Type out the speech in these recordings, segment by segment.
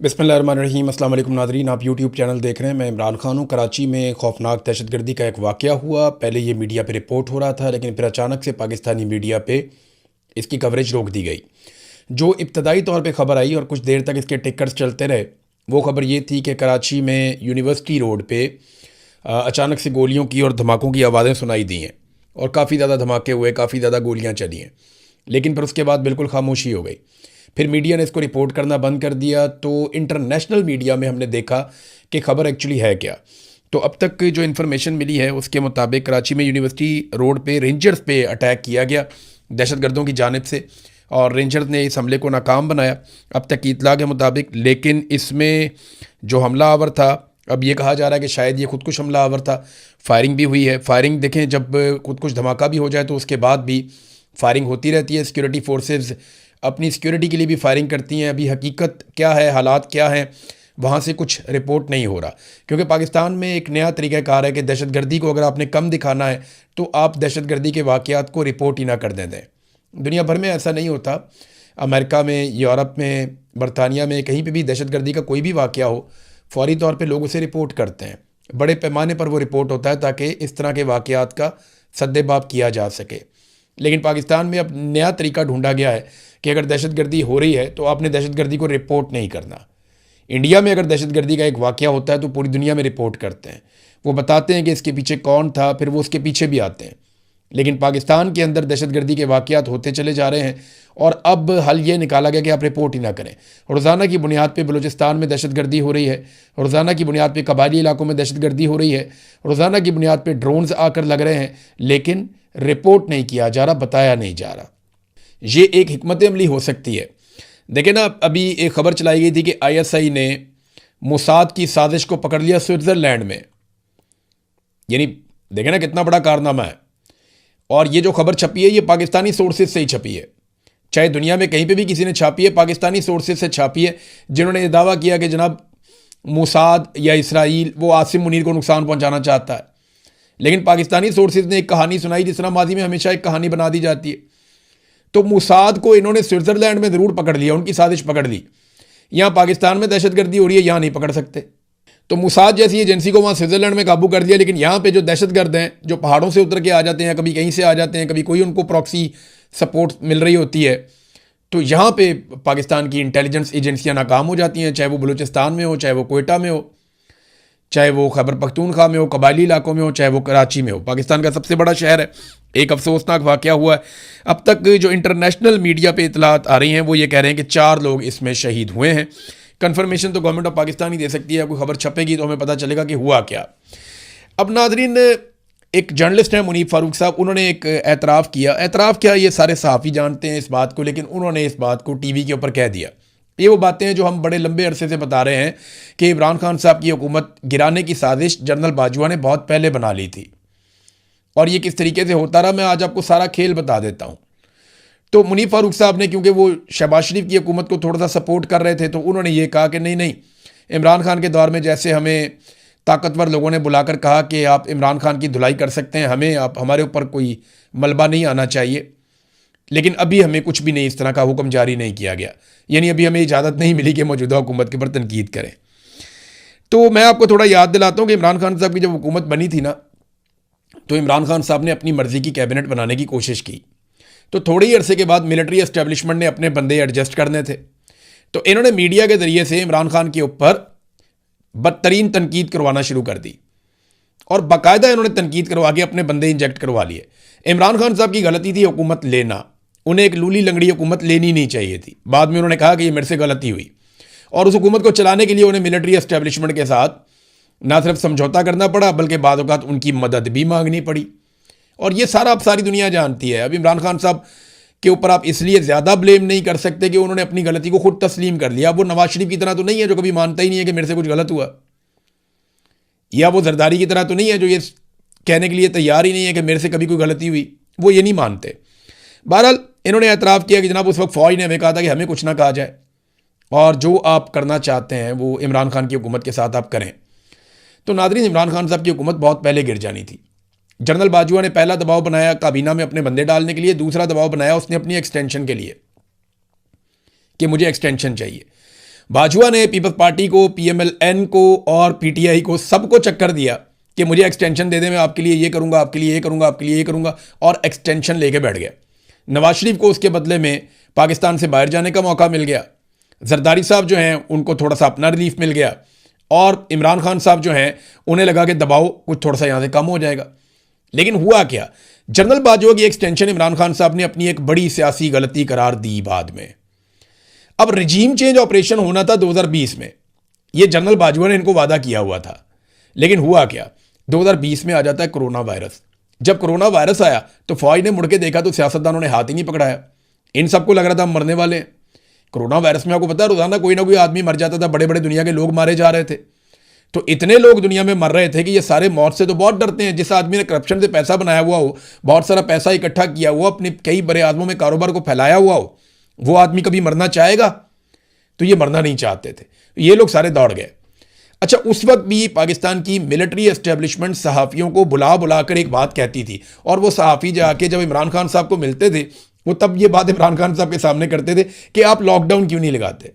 बिस्मिल्लाहिर्रहमानिर्रहीम। अस्सलाम वालेकुम नाज़रीन, आप यूट्यूब चैनल देख रहे हैं। मैं इमरान खान हूँ। कराची में खौफनाक दहशतगर्दी का एक वाक़या हुआ। पहले ये मीडिया पे रिपोर्ट हो रहा था, लेकिन फिर अचानक से पाकिस्तानी मीडिया पे इसकी कवरेज रोक दी गई। जो इब्तदाई तौर पे ख़बर आई और कुछ देर तक इसके टिकर्स चलते रहे, वो ख़बर ये थी कि कराची में यूनिवर्सिटी रोड पे अचानक से गोलियों की और धमाकों की आवाज़ें सुनाई दी हैं और काफ़ी ज़्यादा धमाके हुए, काफ़ी ज़्यादा गोलियाँ चली हैं। लेकिन फिर उसके बाद बिल्कुल खामोशी हो गई। फिर मीडिया ने इसको रिपोर्ट करना बंद कर दिया। तो इंटरनेशनल मीडिया में हमने देखा कि ख़बर एक्चुअली है क्या। तो अब तक जो इन्फॉर्मेशन मिली है उसके मुताबिक कराची में यूनिवर्सिटी रोड पे रेंजर्स पे अटैक किया गया दहशतगर्दों की जानिब से, और रेंजर्स ने इस हमले को नाकाम बनाया अब तक की इतला के मुताबिक। लेकिन इसमें जो हमला आवर था, अब ये कहा जा रहा है कि शायद ये खुदकुश हमला आवर था। फायरिंग भी हुई है। फायरिंग देखें, जब खुदकुश धमाका भी हो जाए तो उसके बाद भी फायरिंग होती रहती है। सिक्योरिटी फोर्सेस अपनी सिक्योरिटी के लिए भी फायरिंग करती हैं। अभी हकीकत क्या है, हालात क्या हैं, वहाँ से कुछ रिपोर्ट नहीं हो रहा, क्योंकि पाकिस्तान में एक नया तरीक़ाकार है कि दहशतगर्दी को अगर आपने कम दिखाना है तो आप दहशतगर्दी के वाक़यात को रिपोर्ट ही ना कर दें। दुनिया भर में ऐसा नहीं होता। अमेरिका में, यूरोप में, बरतानिया में, कहीं पे भी दहशतगर्दी का कोई भी वाक़या हो, फ़ौरी तौर पे लोग उसे रिपोर्ट करते हैं। बड़े पैमाने पर वो रिपोर्ट होता है ताकि इस तरह के वाक़यात का सद्देबाब किया जा सके। लेकिन पाकिस्तान में अब नया तरीका ढूंढा गया है कि अगर दहशतगर्दी हो रही है तो आपने दहशतगर्दी को रिपोर्ट नहीं करना। इंडिया में अगर दहशतगर्दी का एक वाक़या होता है तो पूरी दुनिया में रिपोर्ट करते हैं, वो बताते हैं कि इसके पीछे कौन था, फिर वो उसके पीछे भी आते हैं। लेकिन पाकिस्तान के अंदर दहशतगर्दी के वाक़यात होते चले जा रहे हैं और अब हल ये निकाला गया कि आप रिपोर्ट ही ना करें। रोज़ाना की बुनियाद पर बलूचिस्तान में दहशतगर्दी हो रही है, रोज़ाना की बुनियाद पर कबायली इलाकों में दहशतगर्दी हो रही है, रोज़ाना की बुनियाद पर ड्रोन्स आकर लग रहे हैं, लेकिन रिपोर्ट नहीं किया जा रहा, बताया नहीं जा रहा। ये एक हिकमत अमली हो सकती है। देखें ना, अभी एक खबर चलाई गई थी कि ISI ने मोसाद की साजिश को पकड़ लिया स्विट्ज़रलैंड में। यानी देखें ना कितना बड़ा कारनामा है। और ये जो खबर छपी है ये पाकिस्तानी सोर्सेज से ही छपी है। चाहे दुनिया में कहीं पे भी किसी ने छापी है, पाकिस्तानी सोर्सेज से छापी है, जिन्होंने ये दावा किया कि जनाब मोसाद या इसराइल वो आसिम मुनीर को नुकसान पहुंचाना चाहता है। लेकिन पाकिस्तानी सोर्सेज ने एक कहानी सुनाई, जिस तरह माजी में हमेशा एक कहानी बना दी जाती है। तो मोसाद को इन्होंने स्विट्ज़रलैंड में ज़रूर पकड़ लिया, उनकी साजिश पकड़ ली। यहाँ पाकिस्तान में दहशतगर्दी हो रही है, यहाँ नहीं पकड़ सकते। तो मोसाद जैसी एजेंसी को वहाँ स्विट्ज़रलैंड में काबू कर लिया। लेकिन यहाँ पे जो दहशतगर्द हैं, जो पहाड़ों से उतर के आ जाते हैं, कभी कहीं से आ जाते हैं, कभी कोई उनको प्रॉक्सी सपोर्ट मिल रही होती है, तो यहाँ पे पाकिस्तान की इंटेलिजेंस एजेंसियाँ नाकाम हो जाती हैं। चाहे वो बलूचिस्तान में हो, चाहे वो कोयटा में हो, चाहे वो खैबर पख्तूनख्वा में हो, कबायली इलाकों में हो, चाहे वो कराची में हो। पाकिस्तान का सबसे बड़ा शहर है। एक अफसोसनाक वाक़या हुआ है। अब तक जो इंटरनेशनल मीडिया पे इतलात आ रही हैं वो ये कह रहे हैं कि 4 लोग इसमें शहीद हुए हैं। कन्फर्मेशन तो गवर्नमेंट ऑफ पाकिस्तान ही दे सकती है। कोई खबर छपेगी तो हमें पता चलेगा कि हुआ क्या। अब नाजरीन, एक जर्नलिस्ट हैं मुनीब फारूक साहब, उन्होंने एक एतराफ़ किया। एतराफ़ क्या, ये सारे सहाफ़ी जानते हैं इस बात को, लेकिन उन्होंने इस बात को TV के ऊपर कह दिया। ये वो बातें हैं जो हम बड़े लंबे अरसे से बता रहे हैं कि इमरान खान साहब की हुकूमत गिराने की साजिश जनरल बाजवा ने बहुत पहले बना ली थी। और ये किस तरीके से होता रहा, मैं आज आपको सारा खेल बता देता हूँ। तो मुनीब फारूक साहब ने, क्योंकि वो शहबाज शरीफ की हुकूमत को थोड़ा सा सपोर्ट कर रहे थे, तो उन्होंने ये कहा कि नहीं नहीं, इमरान खान के दौर में जैसे हमें ताकतवर लोगों ने बुलाकर कहा कि आप इमरान खान की धुलाई कर सकते हैं, हमें आप हमारे ऊपर कोई मलबा नहीं आना चाहिए, लेकिन अभी हमें कुछ भी नहीं, इस तरह का हुक्म जारी नहीं किया गया। यानी अभी हमें इजाज़त नहीं मिली कि मौजूदा हुकूमत के ऊपर तनकीद करें। तो मैं आपको थोड़ा याद दिलाता हूँ कि इमरान खान साहब की जब हुकूमत बनी थी ना, तो इमरान खान साहब ने अपनी मर्ज़ी की कैबिनेट बनाने की कोशिश की। तो थोड़े ही अरसे के बाद मिलिट्री एस्टेब्लिशमेंट ने अपने बंदे एडजस्ट करने थे, तो इन्होंने मीडिया के ज़रिए से इमरान खान के ऊपर बदतरीन तनकीद करवाना शुरू कर दी और बाकायदा इन्होंने तनकीद करवा के अपने बंदे इंजेक्ट करवा लिए। इमरान खान साहब की गलती थी हुकूमत लेना, उन्हें एक लूली लंगड़ी हुकूमत लेनी नहीं चाहिए थी। बाद में उन्होंने कहा कि ये मेरे से गलती हुई, और उस हुकूमत को चलाने के लिए उन्हें मिलिट्री एस्टेब्लिशमेंट के साथ ना सिर्फ समझौता करना पड़ा, बल्कि बाद औक़ात उनकी मदद भी मांगनी पड़ी। और ये सारा अब सारी दुनिया जानती है। अब इमरान खान साहब के ऊपर आप इसलिए ज़्यादा ब्लेम नहीं कर सकते कि उन्होंने अपनी गलती को खुद तस्लीम कर लिया। वो नवाज शरीफ की तरह तो नहीं है जो कभी मानता ही नहीं है कि मेरे से कुछ गलत हुआ, या वो जरदारी की तरह तो नहीं है जो ये कहने के लिए तैयार ही नहीं है कि मेरे से कभी कोई गलती हुई। वो ये नहीं मानते। बहरहाल इन्होंने एतराफ़ किया कि जनाब उस वक्त फ़ौज ने हमें कहा था कि हमें कुछ ना कहा जाए, और जो आप करना चाहते हैं वो इमरान खान की हुकूमत के साथ आप करें। तो नाज़रीन, इमरान खान साहब की हुकूमत बहुत पहले गिर जानी थी। जनरल बाजवा ने पहला दबाव बनाया काबीना में अपने बंदे डालने के लिए, दूसरा दबाव बनाया उसने अपनी एक्सटेंशन के लिए कि मुझे एक्सटेंशन चाहिए। बाजवा ने पीपल्स पार्टी को, पीएमएलएन को और पीटीआई को सबको चक्कर दिया कि मुझे एक्सटेंशन दे दे, मैं आपके लिए ये करूंगा, आपके लिए ये करूंगा, आपके लिए ये करूंगा, और एक्सटेंशन लेके बैठ गया। नवाज शरीफ को उसके बदले में पाकिस्तान से बाहर जाने का मौका मिल गया। जरदारी साहब जो हैं उनको थोड़ा सा अपना रिलीफ मिल गया, और इमरान खान साहब जो हैं उन्हें लगा कि दबाव कुछ थोड़ा सा यहाँ से कम हो जाएगा। लेकिन हुआ क्या, जनरल बाजवा की एक्सटेंशन इमरान खान साहब ने अपनी एक बड़ी सियासी गलती करार दी बाद में। अब रिजीम चेंज ऑपरेशन होना था 2020 में, ये जनरल बाजवा ने इनको वादा किया हुआ था। लेकिन हुआ क्या, 2020 में आ जाता है कोरोना वायरस। जब कोरोना वायरस आया तो फौज ने मुड़ के देखा तो सियासतदानों ने हाथ ही नहीं पकड़ाया। इन सबको लग रहा था हम मरने वाले हैं। कोरोना वायरस में आपको पता है रोजाना कोई ना कोई आदमी मर जाता था, बड़े बड़े दुनिया के लोग मारे जा रहे थे। तो इतने लोग दुनिया में मर रहे थे कि ये सारे मौत से तो बहुत डरते हैं। जिस आदमी ने करप्शन से पैसा बनाया हुआ हो, बहुत सारा पैसा इकट्ठा किया हुआ, अपने कई बड़े आदमों में कारोबार को फैलाया हुआ हो, वो आदमी कभी मरना चाहेगा? तो ये मरना नहीं चाहते थे, ये लोग सारे दौड़ गए। अच्छा, उस वक्त भी पाकिस्तान की मिलिट्री एस्टेब्लिशमेंट सहाफ़ियों को बुला बुलाकर एक बात कहती थी, और वो सहाफ़ी जाके जब इमरान खान साहब को मिलते थे वो तब ये बात इमरान खान साहब के सामने करते थे कि आप लॉकडाउन क्यों नहीं लगाते।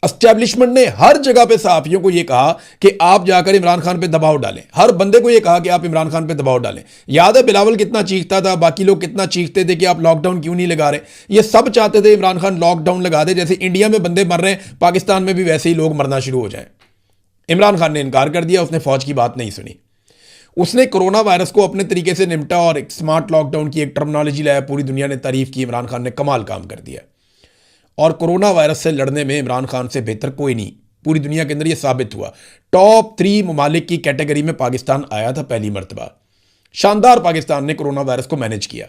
एस्टेब्लिशमेंट ने हर जगह पे सहाफ़ियों को यह कहा कि आप जाकर इमरान खान पे दबाव डालें, हर बंदे को यह कहा कि आप इमरान खान पे दबाव डालें। याद है बिलावल कितना चीखता था, बाकी लोग कितना चीखते थे कि आप लॉकडाउन क्यों नहीं लगा रहे। ये सब चाहते थे इमरान खान लॉकडाउन लगा दे, जैसे इंडिया में बंदे मर रहे हैं पाकिस्तान में भी वैसे ही लोग मरना शुरू हो जाएं। इमरान खान ने इनकार कर दिया, उसने फौज की बात नहीं सुनी। उसने कोरोना वायरस को अपने तरीके से निपटा और एक स्मार्ट लॉकडाउन की एक टर्मिनोलॉजी लाया। पूरी दुनिया ने तारीफ की, इमरान खान ने कमाल काम कर दिया। और कोरोना वायरस से लड़ने में इमरान खान से बेहतर कोई नहीं, पूरी दुनिया के अंदर यह साबित हुआ। टॉप 3 ममालिक की कैटेगरी में पाकिस्तान आया था पहली मरतबा। शानदार पाकिस्तान ने कोरोना वायरस को मैनेज किया।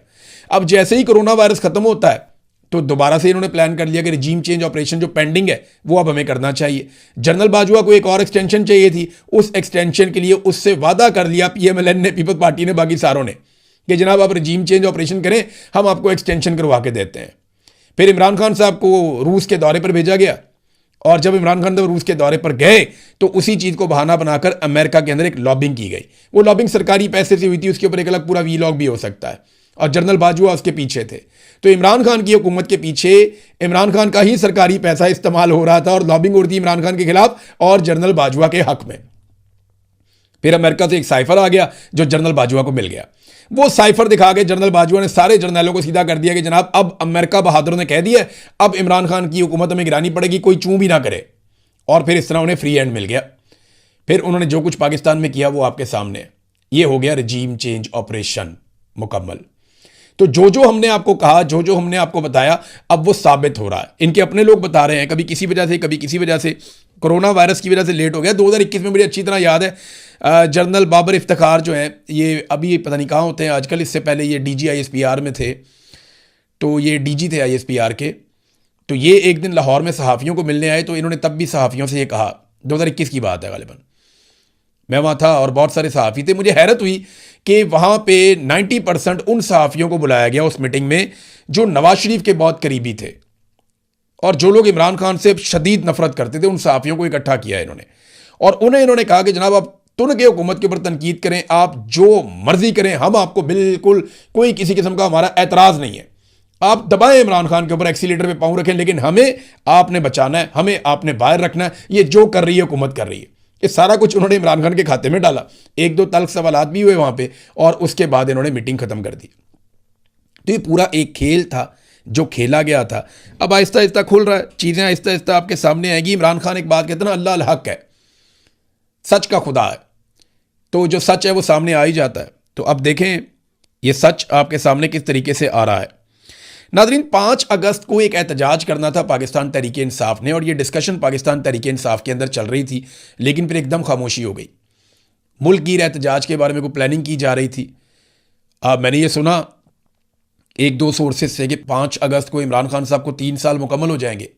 अब जैसे ही कोरोना वायरस खत्म होता है तो दोबारा से इन्होंने प्लान कर लिया कि रिजीम चेंज ऑपरेशन जो पेंडिंग है वो अब हमें करना चाहिए। जनरल बाजवा को एक और एक्सटेंशन चाहिए थी, उस एक्सटेंशन के लिए उससे वादा कर लिया पीएमएलएन ने, पीपल्स पार्टी ने, बाकी सारों ने, कि जनाब आप रिजीम चेंज ऑपरेशन करें, हम आपको एक्सटेंशन करवा के देते हैं। फिर इमरान खान साहब को रूस के दौरे पर भेजा गया, और जब इमरान खान साहब रूस के दौरे पर गए तो उसी चीज़ को बहाना बनाकर अमेरिका के अंदर एक लॉबिंग की गई। वो लॉबिंग सरकारी पैसे से हुई थी, उसके ऊपर एक अलग पूरा वीलॉग भी हो सकता है, और जनरल बाजवा उसके पीछे थे। तो इमरान खान की हुकूमत के पीछे इमरान खान का ही सरकारी पैसा इस्तेमाल हो रहा था और लॉबिंग हो रही थी इमरान खान के खिलाफ और जनरल बाजवा के हक में। फिर अमेरिका से एक साइफर आ गया जो जनरल बाजवा को मिल गया। वो साइफर दिखा के जनरल बाजवा ने सारे जर्नलों को सीधा कर दिया कि जनाब अब अमेरिका बहादुरों ने कह दिया, अब इमरान खान की हुकूमत हमें गिरानी पड़ेगी, कोई चूं भी ना करे। और फिर इस तरह उन्हें फ्री हैंड मिल गया। फिर उन्होंने जो कुछ पाकिस्तान में किया वो आपके सामने है। ये हो गया रिजीम चेंज ऑपरेशन मुकम्मल। तो जो हमने आपको कहा, जो हमने आपको बताया, अब वो साबित हो रहा है। इनके अपने लोग बता रहे हैं, कभी किसी वजह से, कभी किसी वजह से, कोरोना वायरस की वजह से लेट हो गया। 2021 में मुझे अच्छी तरह याद है, जनरल बाबर इफ्तिखार जो हैं, ये अभी पता नहीं कहाँ होते हैं आजकल, इससे पहले ये डीजी आईएसपीआर में थे, तो ये डीजी थे आईएसपीआर के। तो ये एक दिन लाहौर में सहाफ़ियों को मिलने आए, तो इन्होंने तब भी सहाफ़ियों से ये कहा, 2021 की बात है गालिबन, मैं वहाँ था और बहुत सारे सहाफ़ी थे। मुझे हैरत हुई कि वहाँ पे 90% उन सहाफ़ियों को बुलाया गया उस मीटिंग में जो नवाज शरीफ के बहुत करीबी थे, और जो लोग इमरान खान से शदीद नफरत करते थे, उन सहाफ़ियों को इकट्ठा किया इन्होंने। और उन्हें इन्होंने कहा कि जनाब आप तुन के हुकूमत के ऊपर तनकीद करें, आप जो मर्जी करें, हम आपको बिल्कुल कोई किसी किस्म का हमारा एतराज़ नहीं है, आप दबाएं इमरान खान के ऊपर, एक्सीलेटर पे पाँव रखें, लेकिन हमें आपने बचाना है, हमें आपने बाहर रखना है। ये जो कर रही है हुकूमत कर रही है। ये सारा कुछ उन्होंने इमरान खान के खाते में डाला। 1-2 तल्ख सवालात भी हुए वहाँ पे, और उसके बाद इन्होंने मीटिंग ख़त्म कर दी। तो ये पूरा एक खेल था जो खेला गया था। अब आहिस्ता आहिस्ता खुल रहा है, चीज़ें आहिस्ता आहिस्ता आपके सामने आएगी। इमरान खान एक बात कहते हैं ना, अल्लाह अल हक है, सच का खुदा है, तो जो सच है वो सामने आ ही जाता है। तो अब देखें ये सच आपके सामने किस तरीके से आ रहा है। नाज़रीन, 5 अगस्त को एक एहतजाज करना था पाकिस्तान तहरीक-ए इंसाफ ने, और ये डिस्कशन पाकिस्तान तहरीक-ए इंसाफ के अंदर चल रही थी, लेकिन फिर एकदम खामोशी हो गई। मुल्क गिर एहतजाज के बारे में कोई प्लानिंग की जा रही थी। मैंने ये सुना 1-2 सोर्सेज से कि 5 अगस्त को इमरान खान साहब को 3 साल मुकम्मल हो जाएंगे।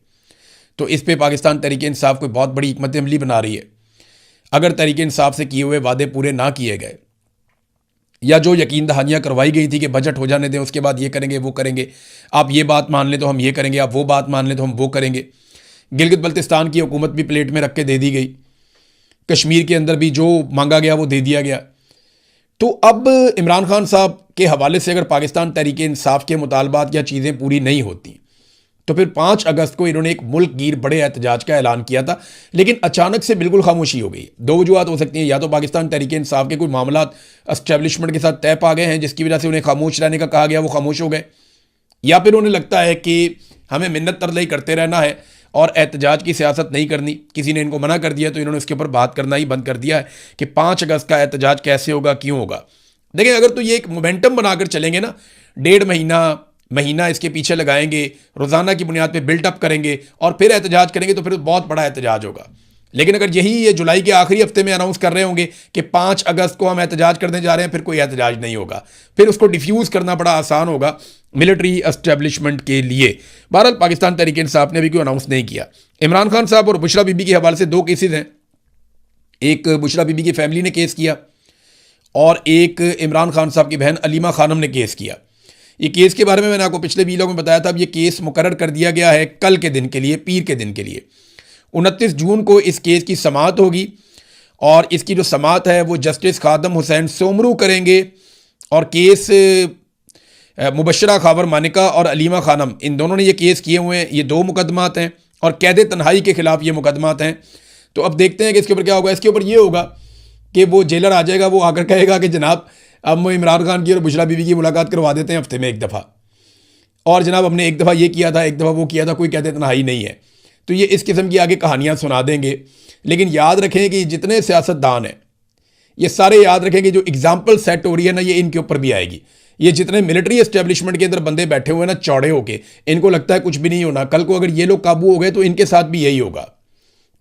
तो इस पर पाकिस्तान तहरीक-ए इंसाफ कोई बहुत बड़ी हिकमत अमली बना रही है। अगर तहरीक-ए इंसाफ से किए हुए वादे पूरे ना किए गए, या जो यकीन दहानियाँ करवाई गई थी कि बजट हो जाने दें, उसके बाद ये करेंगे वो करेंगे, आप ये बात मान लें तो हम ये करेंगे, आप वो बात मान लें तो हम वो करेंगे। गिलगित बल्तिस्तान की हुकूमत भी प्लेट में रख के दे दी गई, कश्मीर के अंदर भी जो मांगा गया वो दे दिया गया। तो अब इमरान खान साहब के हवाले से अगर पाकिस्तान तहरीक इंसाफ के मुतालबात या चीज़ें पूरी नहीं होती तो फिर 5 अगस्त को इन्होंने एक मुल्क गिर बड़े एहतजाज का ऐलान किया था, लेकिन अचानक से बिल्कुल खामोशी हो गई। दो वजूहत हो सकती हैं, या तो पाकिस्तान तहरीक इंसाफ के कोई मामला एस्टेब्लिशमेंट के साथ तय पा गए हैं जिसकी वजह से उन्हें खामोश रहने का कहा गया, वो खामोश हो गए, या फिर उन्हें लगता है कि हमें मिन्नत तरलई करते रहना है और एहतजाज की सियासत नहीं करनी, किसी ने इनको मना कर दिया तो इन्होंने उसके ऊपर बात करना ही बंद कर दिया है कि 5 अगस्त का एहतजाज कैसे होगा, क्यों होगा। देखिए, अगर तो ये एक मोमेंटम बनाकर चलेंगे ना, 1.5 महीना इसके पीछे लगाएंगे, रोज़ाना की बुनियाद पे बिल्टअप करेंगे और फिर एहतजाज करेंगे, तो फिर बहुत बड़ा एहतजाज होगा। लेकिन अगर यही ये जुलाई के आखिरी हफ्ते में अनाउंस कर रहे होंगे कि 5 अगस्त को हम एहतजाज करने जा रहे हैं, फिर कोई एहतजाज नहीं होगा, फिर उसको डिफ्यूज़ करना बड़ा आसान होगा मिलिट्री एस्टेब्लिशमेंट के लिए। बहरहाल पाकिस्तान तहरीक इंसाफ ने अभी कोई अनाउंस नहीं किया। इमरान खान साहब और बुशरा बीबी के हवाले से 2 केसेज हैं। एक बुशरा बीबी की फैमिली ने केस किया और एक इमरान खान साहब की बहन अलीमा खानम ने केस किया। ये केस के बारे में मैंने आपको पिछले वीडियो में बताया था। अब ये केस मुकर्रर कर दिया गया है कल के दिन के लिए, पीर के दिन के लिए। 29 जून को इस केस की समाअत होगी और इसकी जो समाअत है वो जस्टिस खादम हुसैन सोमरू करेंगे और केस मुबशरा खावर मानिका और अलीमा खानम, इन दोनों ने ये केस किए हुए हैं। ये 2 मुकदमात हैं और कैद तन्हाई के खिलाफ ये मुकदमात हैं। तो अब देखते हैं कि इसके ऊपर क्या होगा। इसके ऊपर ये होगा कि वो जेलर आ जाएगा, वो आकर कहेगा कि जनाब अब इमरान खान की और बुशरा बीबी की मुलाकात करवा देते हैं हफ्ते में 1 दफ़ा, और जनाब हमने 1 दफ़ा ये किया था, 1 दफ़ा वो किया था, कोई कहते तन्हाई नहीं है। तो ये इस किस्म की आगे कहानियाँ सुना देंगे। लेकिन याद रखें कि जितने सियासतदान हैं ये सारे याद रखें कि जो एग्जाम्पल सेट हो रही है ना, ये इनके ऊपर भी आएगी। ये जितने मिलिट्री एस्टेब्लिशमेंट के अंदर बंदे बैठे हुए हैं ना चौड़े होके, इनको लगता है कुछ भी नहीं होना। कल को अगर ये लोग काबू हो गए तो इनके साथ भी यही होगा,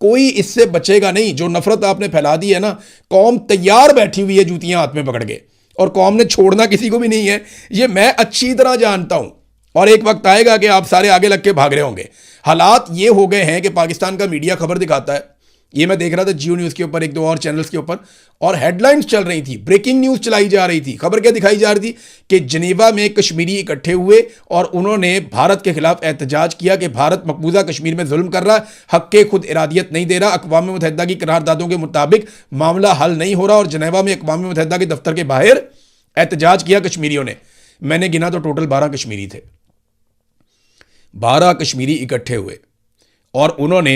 कोई इससे बचेगा नहीं। जो नफरत आपने फैला दी है ना, कौम तैयार बैठी हुई है जूतियां हाथ में पकड़ के, और कौम ने छोड़ना किसी को भी नहीं है। ये मैं अच्छी तरह जानता हूं और एक वक्त आएगा कि आप सारे आगे लग के भाग रहे होंगे। हालात ये हो गए हैं कि पाकिस्तान का मीडिया खबर दिखाता है, ये मैं देख रहा था जियो न्यूज़ के ऊपर, 1-2 और चैनल्स के ऊपर, और हेडलाइंस चल रही थी, ब्रेकिंग न्यूज़ चलाई जा रही थी। खबर क्या दिखाई जा रही थी कि जनेवा में कश्मीरी इकट्ठे हुए और उन्होंने भारत के खिलाफ एहतजाज किया कि भारत मकबूजा कश्मीर में जुल्म कर रहा है, हक के खुद इरादियत नहीं दे रहा, अक़वाम मुत्तहिदा की करारदादों के मुताबिक मामला हल नहीं हो रहा। और जनेवा में अक़वाम मुत्तहिदा के दफ्तर के बाहर एहतजाज किया कश्मीरियों ने। मैंने गिना तो टोटल 12 कश्मीरी थे। 12 कश्मीरी इकट्ठे हुए और उन्होंने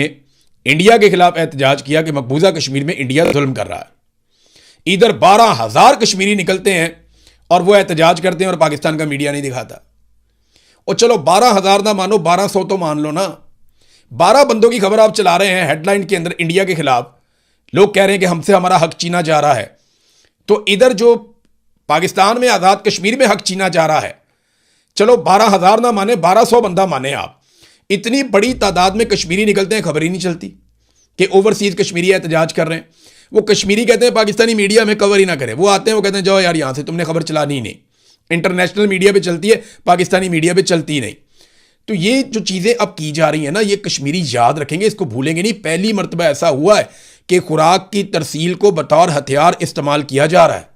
इंडिया के खिलाफ एहतजाज किया कि मकबूजा कश्मीर में इंडिया जुल्म कर रहा है। इधर 12,000 कश्मीरी निकलते हैं और वो एहतजाज करते हैं और पाकिस्तान का मीडिया नहीं दिखाता। और चलो 12,000 ना मानो, 1200 तो मान लो ना। 12 बंदों की खबर आप चला रहे हैं हेडलाइन के अंदर इंडिया के खिलाफ, लोग कह रहे हैं कि हमसे हमारा हक छीना जा रहा है। तो इधर जो पाकिस्तान में आज़ाद कश्मीर में हक छीना जा रहा है, चलो 12,000 ना माने, 1200 बंदा माने आप, इतनी बड़ी तादाद में कश्मीरी निकलते हैं, खबर ही नहीं चलती कि ओवरसीज कश्मीरी एहतजाज कर रहे हैं। वो कश्मीरी कहते हैं पाकिस्तानी मीडिया में कवर ही ना करे, वो आते हैं, वो कहते हैं जाओ यार यहाँ से, तुमने खबर चलानी ही नहीं। इंटरनेशनल मीडिया पे चलती है, पाकिस्तानी मीडिया पे चलती ही नहीं। तो ये जो चीज़ें अब की जा रही हैं ना, ये कश्मीरी याद रखेंगे, इसको भूलेंगे नहीं। पहली मरतबा ऐसा हुआ है कि खुराक की तरसील को बतौर हथियार इस्तेमाल किया जा रहा है।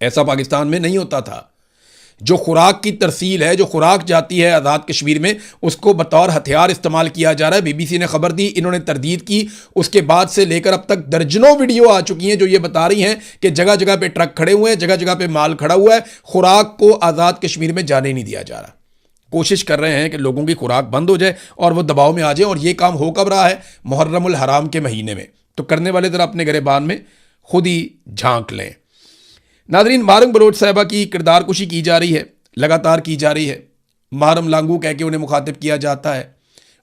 ऐसा पाकिस्तान में नहीं होता था। जो खुराक की तरसील है, जो खुराक जाती है आज़ाद कश्मीर में, उसको बतौर हथियार इस्तेमाल किया जा रहा है। बीबीसी ने खबर दी, इन्होंने तरदीद की, उसके बाद से लेकर अब तक दर्जनों वीडियो आ चुकी हैं जो ये बता रही हैं कि जगह जगह पे ट्रक खड़े हुए हैं, जगह जगह पे माल खड़ा हुआ है, खुराक को आज़ाद कश्मीर में जाने नहीं दिया जा रहा। कोशिश कर रहे हैं कि लोगों की खुराक बंद हो जाए और वो दबाव में आ जाए। और ये काम हो कब रहा है? मुहर्रमुल हराम के महीने में। तो करने वाले ज़रा अपने गिरेबान में खुद ही झांक लें। नाज़रीन, मारंग बलोच साहिबा की किरदार कुशी की जा रही है, लगातार की जा रही है। मारम लांगू कह के उन्हें मुखातिब किया जाता है,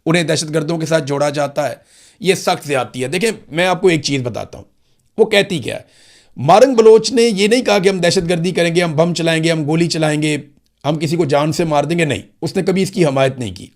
उन्हें दहशतगर्दों के साथ जोड़ा जाता है। ये सख्त ज़्यादती है। देखें, मैं आपको एक चीज़ बताता हूँ, वो कहती क्या है। मारंग बलोच ने ये नहीं कहा कि हम दहशतगर्दी करेंगे, हम बम चलाएंगे, हम गोली चलाएंगे, हम किसी को जान से मार देंगे। नहीं, उसने कभी इसकी हमायत नहीं की।